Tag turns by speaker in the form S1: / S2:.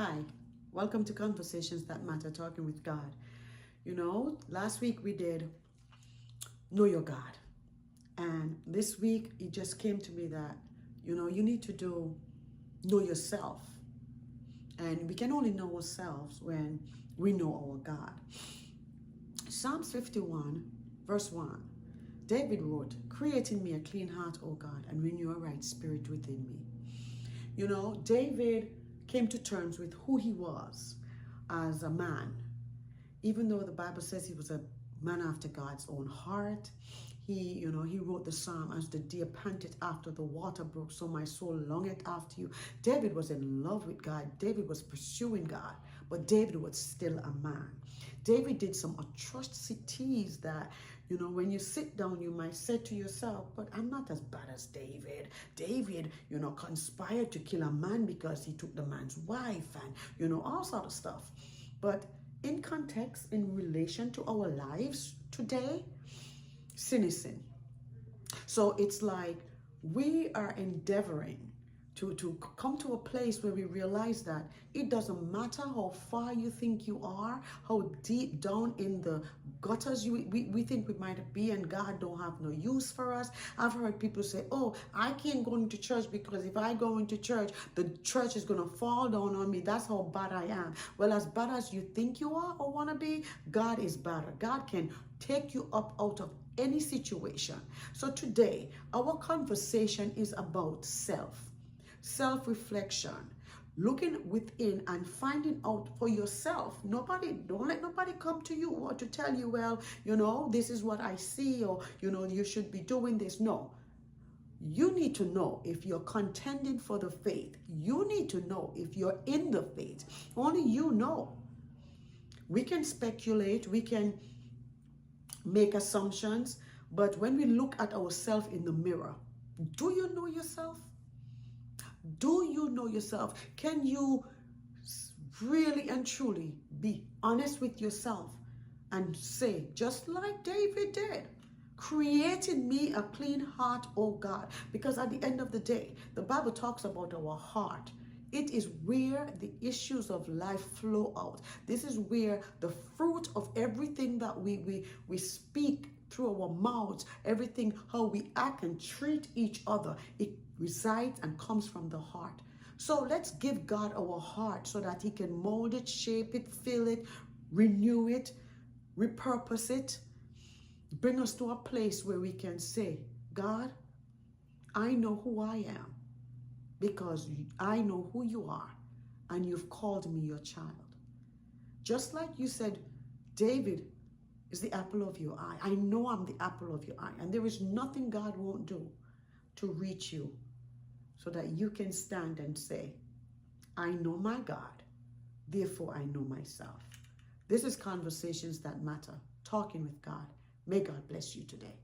S1: Hi, welcome to Conversations That Matter, Talking with God. Last week we did Know Your God. And this week it just came to me that, you need to do Know Yourself. And we can only know ourselves when we know our God. Psalms 51, verse 1. David wrote, "Create in me a clean heart, O God, and renew a right spirit within me." David came to terms with who he was as a man. Even though the Bible says he was a man after God's own heart, he wrote the psalm, "As the deer panteth after the water brook, so my soul longeth after you." David was in love with God. David was pursuing God, but David was still a man. David did some atrocities that, when you sit down, you might say to yourself, but I'm not as bad as David. David, conspired to kill a man because he took the man's wife and, all sort of stuff. But in context, in relation to our lives today, sin is sin. So it's like we are endeavoring to come to a place where we realize that it doesn't matter how far you think you are, how deep down in the gutters we think we might be, and God don't have no use for us. I've heard people say, "Oh, I can't go into church because if I go into church, the church is going to fall down on me. That's how bad I am." Well, as bad as you think you are or want to be, God is better. God can take you up out of any situation. So today, our conversation is about self-reflection, looking within and finding out for yourself. Don't let nobody come to you or to tell you, well, this is what I see, or, you should be doing this. No. You need to know if you're contending for the faith. You need to know if you're in the faith. Only you know. We can speculate, we can make assumptions, but when we look at ourselves in the mirror, do you know yourself? Do you know yourself? Can you really and truly be honest with yourself and say, just like David did, "Create in me a clean heart, O God"? Because at the end of the day, the Bible talks about our heart. It is where the issues of life flow out. This is where the fruit of everything that we speak through our mouths, everything, how we act and treat each other, it resides and comes from the heart. So let's give God our heart so that he can mold it, shape it, fill it, renew it, repurpose it, bring us to a place where we can say, "God, I know who I am because I know who you are and you've called me your child." Just like you said, David is the apple of your eye. I know I'm the apple of your eye, and there is nothing God won't do to reach you so that you can stand and say, "I know my God, therefore I know myself." This is Conversations That Matter, Talking with God. May God bless you today.